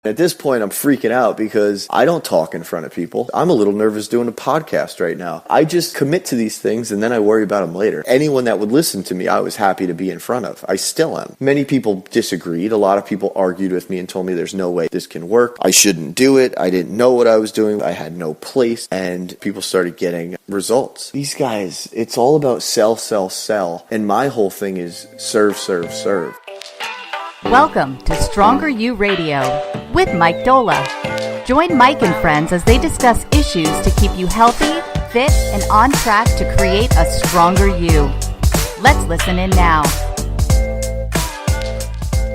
At this point, I'm freaking out because I don't talk in front of people. I'm a little nervous doing a podcast right now. I just commit to these things and then I worry about them later. Anyone that would listen to me, I was happy to be in front of. I still am. Many people disagreed. A lot of people argued with me and told me there's no way this can work. I shouldn't do it. I didn't know what I was doing. I had no place. And people started getting results. These guys, it's all about sell, sell, sell. And my whole thing is serve, serve, serve. Welcome to StrongerU Radio with Mike Doehla. Join Mike and friends as they discuss issues to keep you healthy, fit, and on track to create a stronger you. Let's listen in now.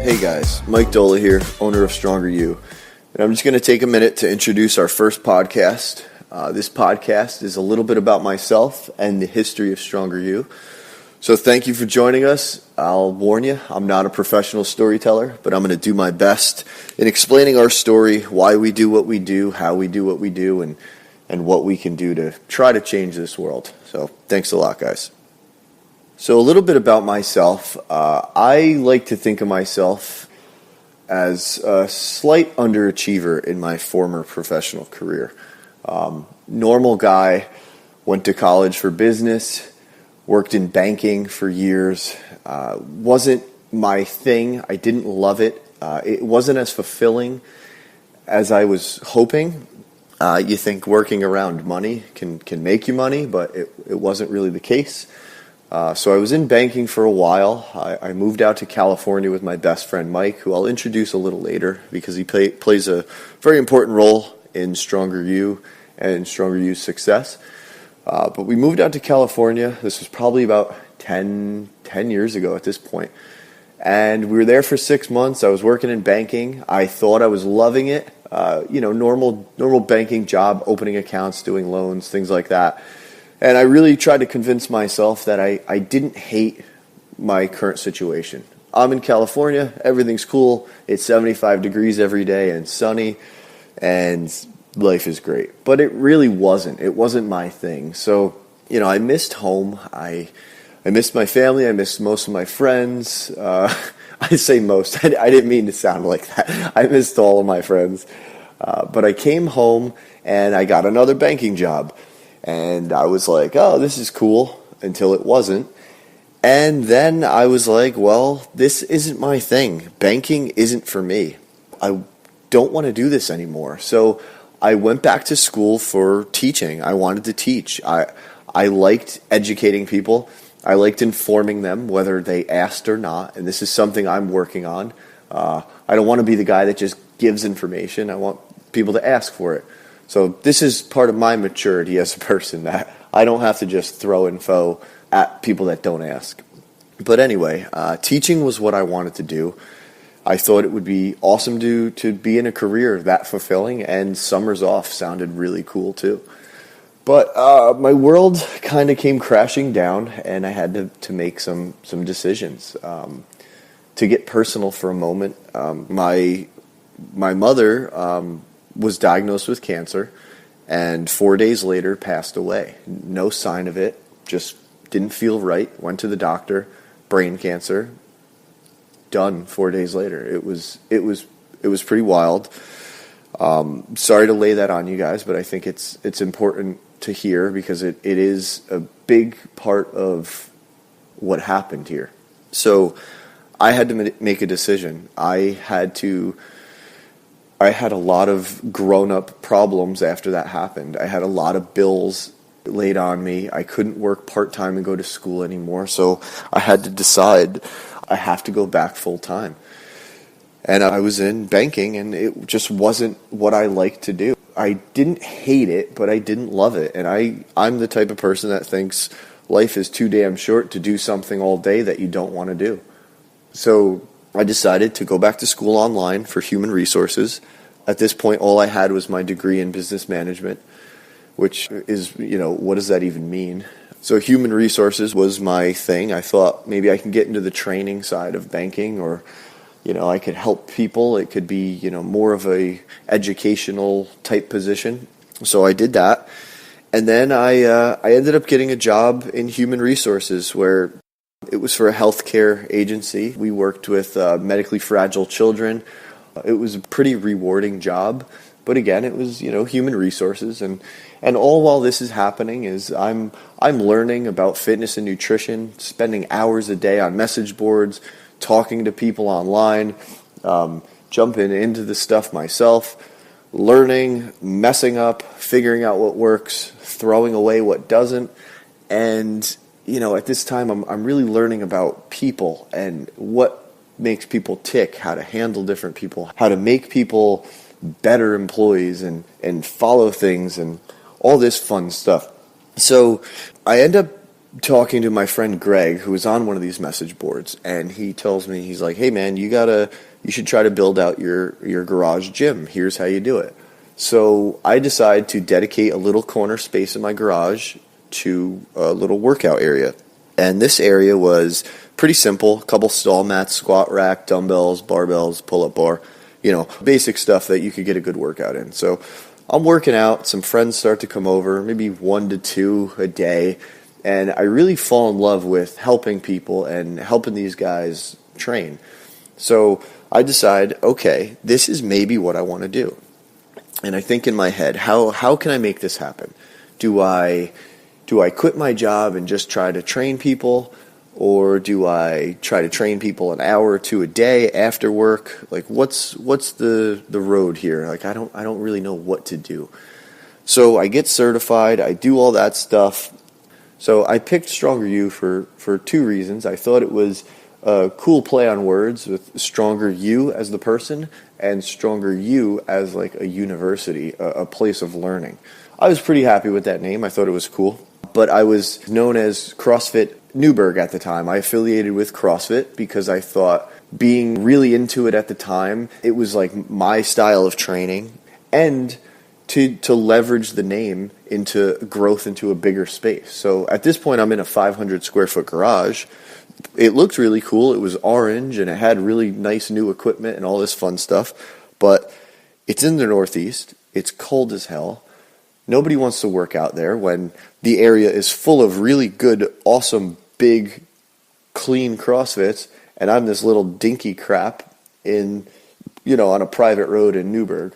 Hey guys, Mike Doehla here, owner of StrongerU. And I'm just going to take a minute to introduce our first podcast. This podcast is a little bit about myself and the history of StrongerU. So thank you for joining us. I'll warn you, I'm not a professional storyteller, but I'm going to do my best in explaining our story, why we do what we do, how we do what we do, and what we can do to try to change this world. So thanks a lot, guys. So a little bit about myself. I like to think of myself as a slight underachiever in my former professional career. Normal guy, went to college for business, worked in banking for years. Wasn't my thing. I didn't love it. It wasn't as fulfilling as I was hoping. You think working around money can make you money, but it wasn't really the case. So I was in banking for a while. I moved out to California with my best friend Mike, who I'll introduce a little later because he plays a very important role in StrongerU and StrongerU's success. But we moved out to California. This was probably about 10 years ago at this point. And we were there for 6 months. I was working in banking. I thought I was loving it. Normal banking job, opening accounts, doing loans, things like that. And I really tried to convince myself that I didn't hate my current situation. I'm in California. Everything's cool. It's 75 degrees every day and sunny. And life is great, but it really wasn't. It wasn't my thing. So, I missed home. I missed my family. I missed most of my friends. I say most. I didn't mean to sound like that. I missed all of my friends. But I came home and I got another banking job. And I was like, oh, this is cool, until it wasn't. And then I was like, well, this isn't my thing. Banking isn't for me. I don't want to do this anymore. So I went back to school for teaching. I wanted to teach. I liked educating people. I liked informing them, whether they asked or not. And this is something I'm working on. I don't want to be the guy that just gives information. I want people to ask for it. So this is part of my maturity as a person, that I don't have to just throw info at people that don't ask. But anyway, teaching was what I wanted to do. I thought it would be awesome to be in a career that fulfilling, and summers off sounded really cool too. But my world kind of came crashing down, and I had to make some decisions. To get personal for a moment, my mother was diagnosed with cancer, and 4 days later passed away. No sign of it, just didn't feel right. Went to the doctor, brain cancer. Done 4 days later. It was pretty wild. Sorry to lay that on you guys, but I think it's important to hear because it is a big part of what happened here. So I had to make a decision. I had a lot of grown-up problems after that happened. I had a lot of bills laid on me. I couldn't work part-time and go to school anymore, so I had to decide I have to go back full-time. And I was in banking, and it just wasn't what I liked to do. I didn't hate it, but I didn't love it. And I'm the type of person that thinks life is too damn short to do something all day that you don't want to do. So I decided to go back to school online for human resources. At this point, all I had was my degree in business management, which is, what does that even mean? So human resources was my thing. I thought maybe I can get into the training side of banking, or, I could help people. It could be, more of a educational type position. So I did that. And then I ended up getting a job in human resources where it was for a healthcare agency. We worked with medically fragile children, It was a pretty rewarding job, but again, it was, human resources, and all while this is happening is I'm learning about fitness and nutrition, spending hours a day on message boards, talking to people online, jumping into the stuff myself, learning, messing up, figuring out what works, throwing away what doesn't, and at this time I'm really learning about people and what makes people tick, how to handle different people, how to make people better employees and follow things and all this fun stuff. So I end up talking to my friend Greg, who was on one of these message boards, and he tells me, he's like, hey man, you should try to build out your garage gym. Here's how you do it. So I decide to dedicate a little corner space in my garage to a little workout area. And this area was pretty simple, a couple stall mats, squat rack, dumbbells, barbells, pull-up bar, basic stuff that you could get a good workout in. So I'm working out, some friends start to come over, maybe 1 to 2 a day, and I really fall in love with helping people and helping these guys train. So I decide, okay, this is maybe what I want to do. And I think in my head, how can I make this happen? Do I quit my job and just try to train people, or do I try to train people an hour or 2 a day after work? Like, what's the road here? Like, I don't really know what to do. So I get certified, I do all that stuff. So I picked StrongerU for 2 reasons. I thought it was a cool play on words with StrongerU as the person and StrongerU as like a university, a place of learning. I was pretty happy with that name. I thought it was cool. But I was known as CrossFit Newberg at the time. I affiliated with CrossFit because I thought, being really into it at the time, it was like my style of training, and to leverage the name into growth into a bigger space. So at this point, I'm in a 500 square foot garage. It looked really cool. It was orange and it had really nice new equipment and all this fun stuff. But it's in the Northeast. It's cold as hell. Nobody wants to work out there when the area is full of really good, awesome, big, clean CrossFits, and I'm this little dinky crap on a private road in Newberg.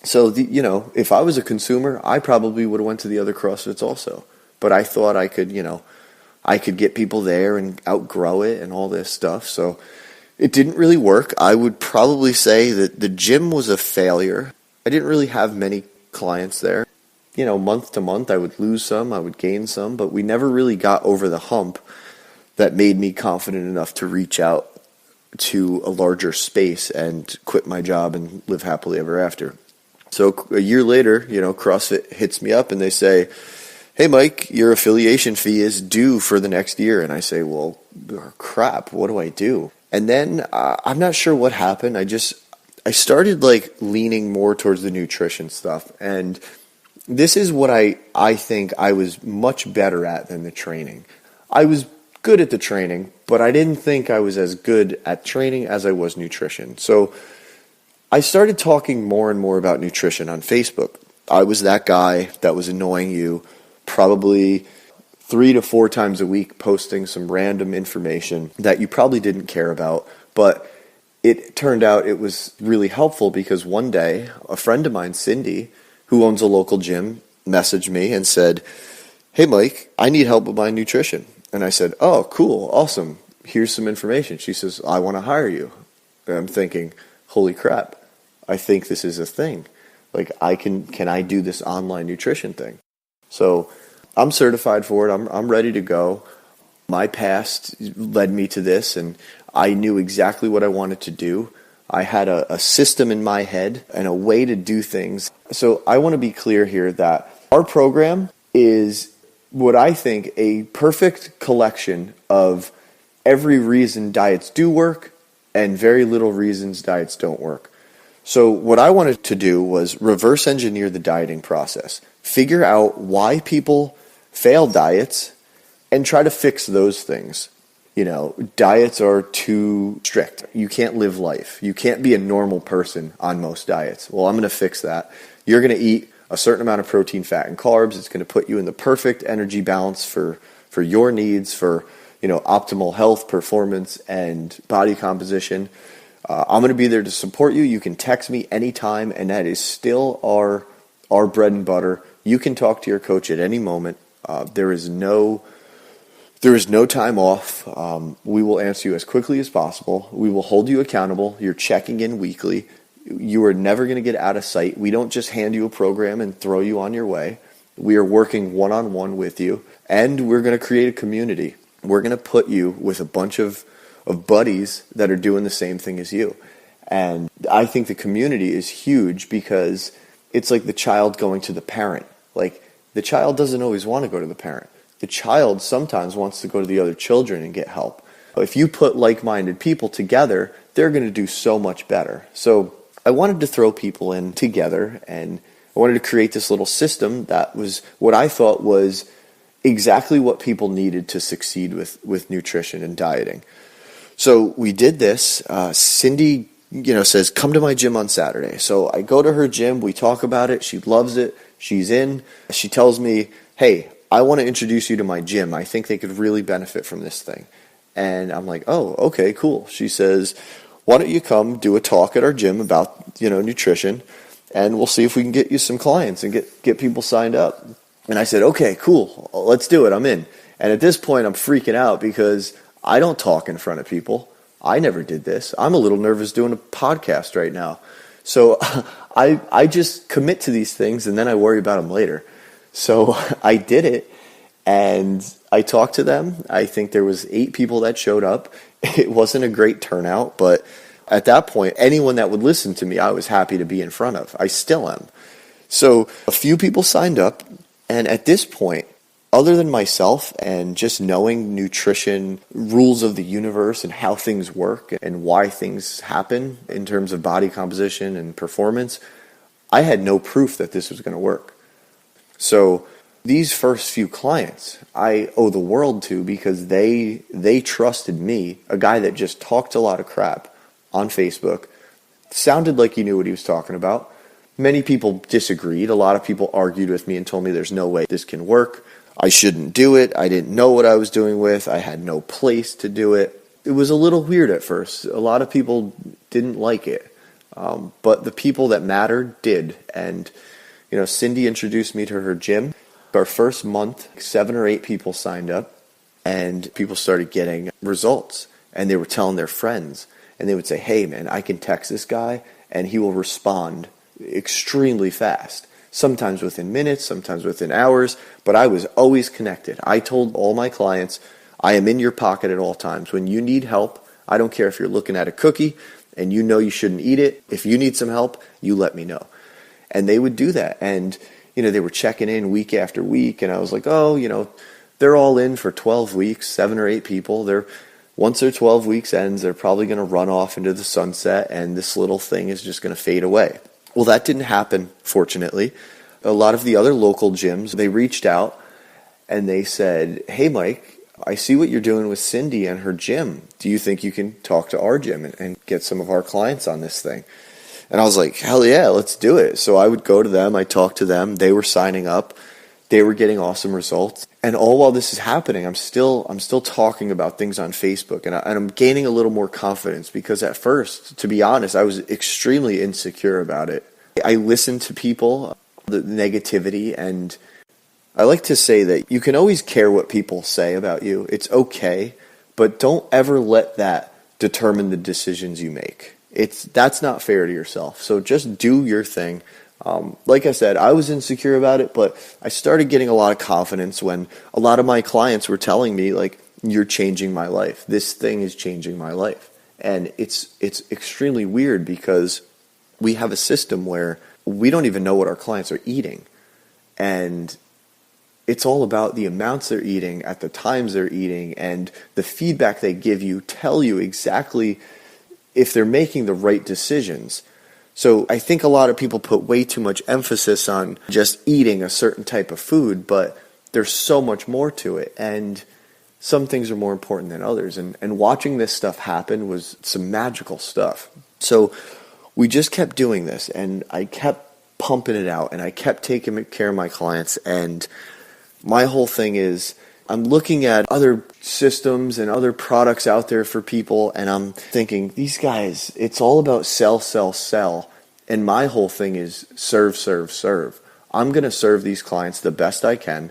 So if I was a consumer, I probably would have went to the other CrossFits also. But I thought I could get people there and outgrow it and all this stuff. So it didn't really work. I would probably say that the gym was a failure. I didn't really have many clients there. Month to month, I would lose some, I would gain some, but we never really got over the hump that made me confident enough to reach out to a larger space and quit my job and live happily ever after. So a year later, CrossFit hits me up and they say, hey Mike, your affiliation fee is due for the next year. And I say, well, crap, what do I do? And then I'm not sure what happened. I started leaning more towards the nutrition stuff, and this is what I think I was much better at than the training. I was good at the training, but I didn't think I was as good at training as I was nutrition. So I started talking more and more about nutrition on Facebook. I was that guy that was annoying you probably 3 to 4 times a week, posting some random information that you probably didn't care about, but it turned out it was really helpful because one day a friend of mine, Cindy, who owns a local gym, messaged me and said, hey Mike, I need help with my nutrition. And I said, oh, cool, awesome. Here's some information. She says, I want to hire you. And I'm thinking, holy crap, I think this is a thing. Can I do this online nutrition thing? So I'm certified for it. I'm ready to go. My past led me to this, and I knew exactly what I wanted to do. I had a system in my head and a way to do things. So I want to be clear here that our program is what I think a perfect collection of every reason diets do work and very little reasons diets don't work. So what I wanted to do was reverse engineer the dieting process, figure out why people fail diets, and try to fix those things. Diets are too strict. You can't live life. You can't be a normal person on most diets. Well, I'm going to fix that. You're going to eat a certain amount of protein, fat, and carbs. It's going to put you in the perfect energy balance for your needs, for optimal health, performance, and body composition. I'm going to be there to support you. You can text me anytime, and that is still our bread and butter. You can talk to your coach at any moment. There is no time off. We will answer you as quickly as possible. We will hold you accountable. You're checking in weekly. You are never going to get out of sight. We don't just hand you a program and throw you on your way. We are working one-on-one with you, and we're going to create a community. We're going to put you with a bunch of buddies that are doing the same thing as you. And I think the community is huge because it's like the child going to the parent. Like, the child doesn't always want to go to the parent. The child sometimes wants to go to the other children and get help. If you put like-minded people together, they're going to do so much better. So I wanted to throw people in together, and I wanted to create this little system that was what I thought was exactly what people needed to succeed with nutrition and dieting. So we did this. Cindy, says, come to my gym on Saturday. So I go to her gym. We talk about it. She loves it. She's in. She tells me, hey, I want to introduce you to my gym. I think they could really benefit from this thing. And I'm like, oh, okay, cool. She says, why don't you come do a talk at our gym about, nutrition, and we'll see if we can get you some clients and get people signed up. And I said, okay, cool. Let's do it. I'm in. And at this point, I'm freaking out because I don't talk in front of people. I never did this. I'm a little nervous doing a podcast right now. So I just commit to these things, and then I worry about them later. So I did it, and I talked to them. I think there was 8 people that showed up. It wasn't a great turnout, but at that point, anyone that would listen to me, I was happy to be in front of. I still am. So a few people signed up, and at this point, other than myself and just knowing nutrition, rules of the universe and how things work and why things happen in terms of body composition and performance, I had no proof that this was going to work. So these first few clients, I owe the world to because they trusted me, a guy that just talked a lot of crap on Facebook, sounded like he knew what he was talking about. Many people disagreed. A lot of people argued with me and told me there's no way this can work. I shouldn't do it. I didn't know what I was doing with. I had no place to do it. It was a little weird at first. A lot of people didn't like it. But the people that mattered did. And, Cindy introduced me to her gym. Our first month, 7 or 8 people signed up, and people started getting results. And they were telling their friends. And they would say, hey, man, I can text this guy, and he will respond extremely fast. Sometimes within minutes, sometimes within hours, but I was always connected. I told all my clients, I am in your pocket at all times. When you need help, I don't care if you're looking at a cookie and you know you shouldn't eat it. If you need some help, you let me know. And they would do that. And, they were checking in week after week. And I was like, oh, they're all in for 12 weeks, 7 or 8 people. Once their 12 weeks ends, they're probably going to run off into the sunset, and this little thing is just going to fade away. Well, that didn't happen, fortunately. A lot of the other local gyms, they reached out and they said, hey, Mike, I see what you're doing with Cindy and her gym. Do you think you can talk to our gym and get some of our clients on this thing? And I was like, hell yeah, let's do it. So I would go to them. I talked to them. They were signing up. They were getting awesome results. And all while this is happening, I'm still talking about things on Facebook, and I'm gaining a little more confidence because at first, to be honest, I was extremely insecure about it. I listened to people, the negativity, and I like to say that you can always care what people say about you. It's okay, but don't ever let that determine the decisions you make. That's not fair to yourself. So just do your thing. Like I said, I was insecure about it, but I started getting a lot of confidence when a lot of my clients were telling me, like, you're changing my life. This thing is changing my life. And it's extremely weird because we have a system where we don't even know what our clients are eating. And it's all about the amounts they're eating at the times they're eating, and the feedback they give you tell you exactly if they're making the right decisions. So I think a lot of people put way too much emphasis on just eating a certain type of food, but there's so much more to it, and some things are more important than others. And watching this stuff happen was some magical stuff. So we just kept doing this, and I kept pumping it out, and I kept taking care of my clients. And my whole thing is I'm looking at other systems and other products out there for people, and I'm thinking, these guys, it's all about sell, sell, sell. And my whole thing is serve, serve, serve. I'm going to serve these clients the best I can,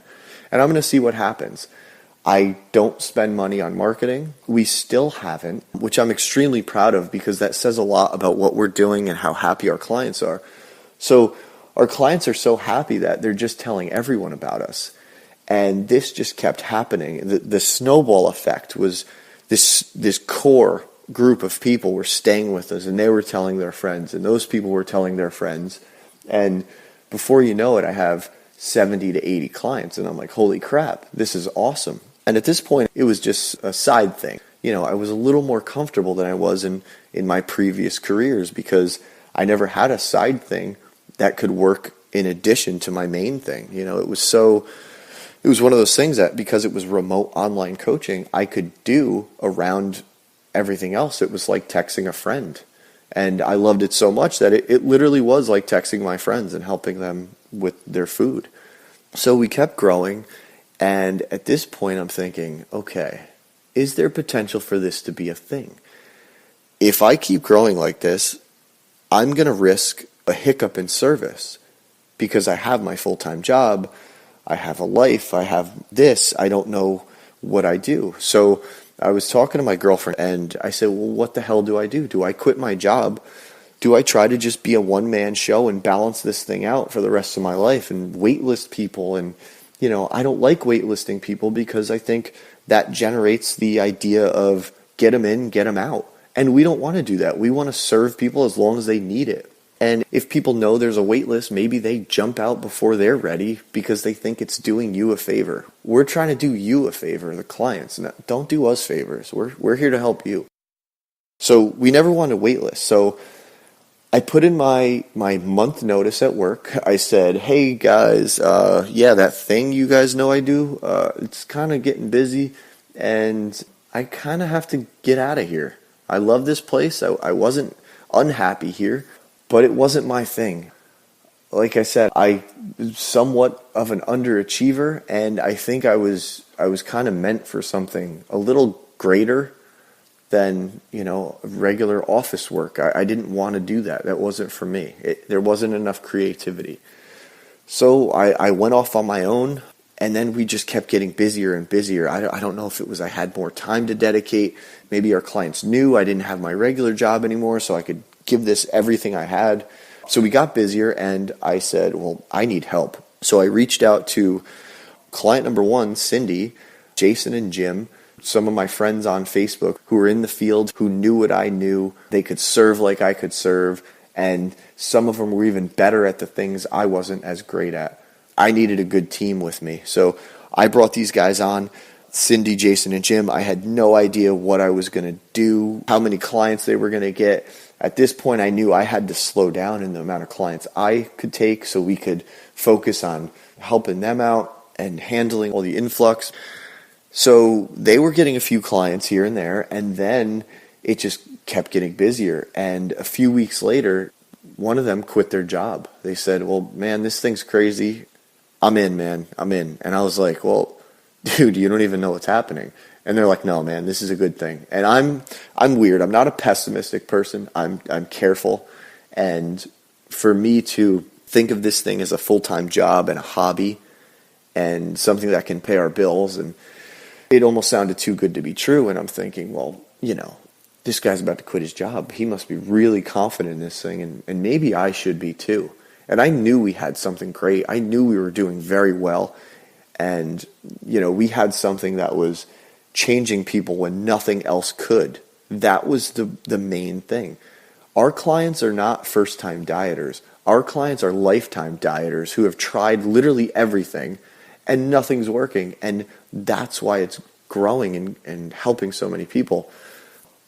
and I'm going to see what happens. I don't spend money on marketing. We still haven't, which I'm extremely proud of because that says a lot about what we're doing and how happy our clients are. So our clients are so happy that they're just telling everyone about us. And this just kept happening. The Snowball Effect was this core group of people were staying with us, and they were telling their friends, and those people were telling their friends. And before you know it, I have 70 to 80 clients, and I'm like, holy crap, this is awesome. And at this point, it was just a side thing. I was a little more comfortable than I was in my previous careers because I never had a side thing that could work in addition to my main thing. It was one of those things that because it was remote online coaching, I could do around everything else. It was like texting a friend. And I loved it so much that it literally was like texting my friends and helping them with their food. So we kept growing. And at this point, I'm thinking, okay, is there potential for this to be a thing? If I keep growing like this, I'm going to risk a hiccup in service because I have my full-time job, I have a life, I have this, I don't know what I do. So I was talking to my girlfriend and I said, well, what the hell do I do? Do I quit my job? Do I try to just be a one-man show and balance this thing out for the rest of my life and waitlist people? And I don't like waitlisting people because I think that generates the idea of get them in, get them out. And we don't want to do that. We want to serve people as long as they need it. And if people know there's a wait list, maybe they jump out before they're ready because they think it's doing you a favor. We're trying to do you a favor, the clients. Don't do us favors. We're here to help you. So we never wanted a wait list. So I put in my month notice at work. I said, hey guys, that thing you guys know I do, it's kind of getting busy and I kind of have to get out of here. I love this place. I wasn't unhappy here, but it wasn't my thing. Like I said, I was somewhat of an underachiever, and I think I was kind of meant for something a little greater than, regular office work. I didn't want to do that. That wasn't for me. There wasn't enough creativity. So I went off on my own, and then we just kept getting busier and busier. I don't know if it was I had more time to dedicate. Maybe our clients knew I didn't have my regular job anymore, so I could give this everything I had. So we got busier, and I said, well, I need help. So I reached out to client number one, Cindy, Jason, and Jim, some of my friends on Facebook who were in the field, who knew what I knew. They could serve like I could serve, and some of them were even better at the things I wasn't as great at. I needed a good team with me. So I brought these guys on, Cindy, Jason, and Jim. I had no idea what I was going to do, how many clients they were going to get. At this point, I knew I had to slow down in the amount of clients I could take so we could focus on helping them out and handling all the influx. So they were getting a few clients here and there, and then it just kept getting busier. And a few weeks later, one of them quit their job. They said, well, man, this thing's crazy. I'm in, man. I'm in. And I was like, well, dude, you don't even know what's happening. And they're like, no, man, this is a good thing. And I'm weird. I'm not a pessimistic person. I'm careful. And for me to think of this thing as a full-time job and a hobby and something that can pay our bills, and it almost sounded too good to be true. And I'm thinking, well, this guy's about to quit his job. He must be really confident in this thing, and maybe I should be too. And I knew we had something great. I knew we were doing very well. And, we had something that was changing people when nothing else could. That was the main thing. Our clients are not first-time dieters. Our clients are lifetime dieters who have tried literally everything and nothing's working. And that's why it's growing and helping so many people.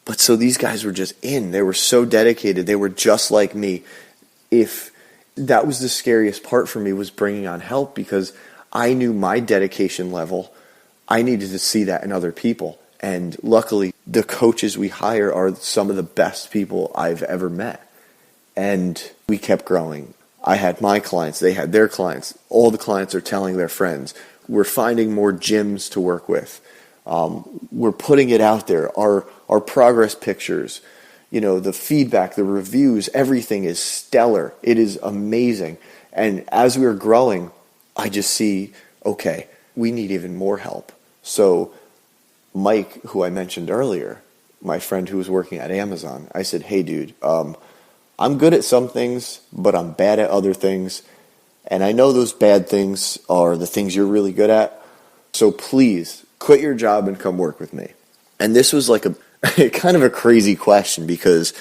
But so these guys were just in. They were so dedicated. They were just like me. If that was the scariest part for me, was bringing on help, because I knew my dedication level. I needed to see that in other people. And luckily, the coaches we hire are some of the best people I've ever met. And we kept growing. I had my clients. They had their clients. All the clients are telling their friends. We're finding more gyms to work with. We're putting it out there. Our progress pictures, the feedback, the reviews, everything is stellar. It is amazing. And as we're growing, I just see, okay, we need even more help. So Mike, who I mentioned earlier, my friend who was working at Amazon, I said, hey, dude, I'm good at some things, but I'm bad at other things. And I know those bad things are the things you're really good at. So please quit your job and come work with me. And this was like a kind of a crazy question because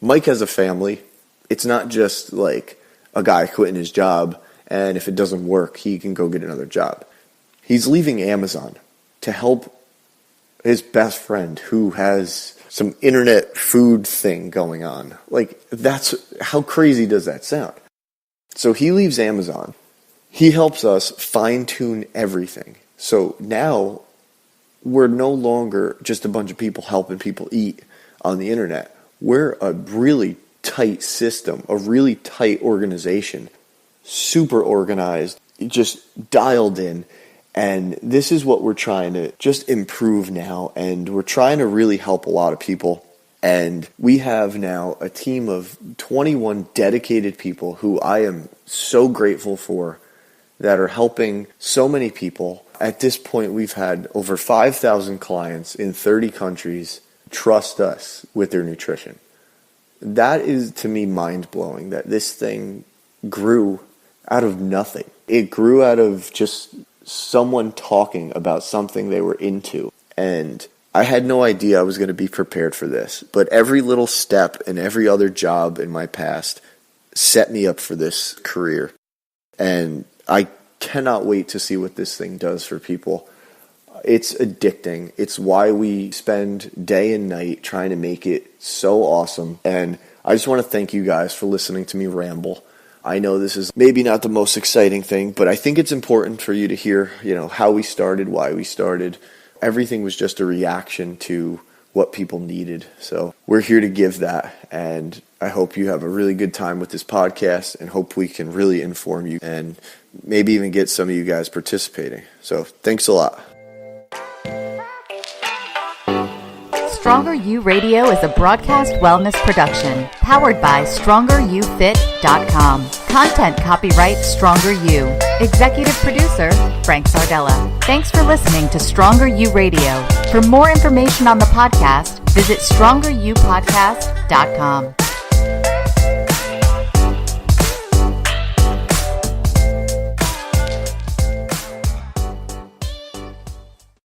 Mike has a family. It's not just like a guy quitting his job, and if it doesn't work, he can go get another job. He's leaving Amazon to help his best friend who has some internet food thing going on. Like, that's how crazy does that sound? So he leaves Amazon. He helps us fine-tune everything. So now we're no longer just a bunch of people helping people eat on the internet. We're a really tight system, a really tight organization, super organized, just dialed in. And this is what we're trying to just improve now. And we're trying to really help a lot of people. And we have now a team of 21 dedicated people who I am so grateful for that are helping so many people. At this point, we've had over 5,000 clients in 30 countries trust us with their nutrition. That is, to me, mind-blowing, that this thing grew out of nothing. It grew out of just someone talking about something they were into. And I had no idea I was going to be prepared for this. But every little step and every other job in my past set me up for this career. And I cannot wait to see what this thing does for people. It's addicting. It's why we spend day and night trying to make it so awesome. And I just want to thank you guys for listening to me ramble. I know this is maybe not the most exciting thing, but I think it's important for you to hear, how we started, why we started. Everything was just a reaction to what people needed. So we're here to give that. And I hope you have a really good time with this podcast and hope we can really inform you and maybe even get some of you guys participating. So thanks a lot. StrongerU Radio is a broadcast wellness production powered by StrongerUFit.com. Content copyright StrongerU. Executive producer Frank Sardella. Thanks for listening to StrongerU Radio. For more information on the podcast, visit StrongerUPodcast.com.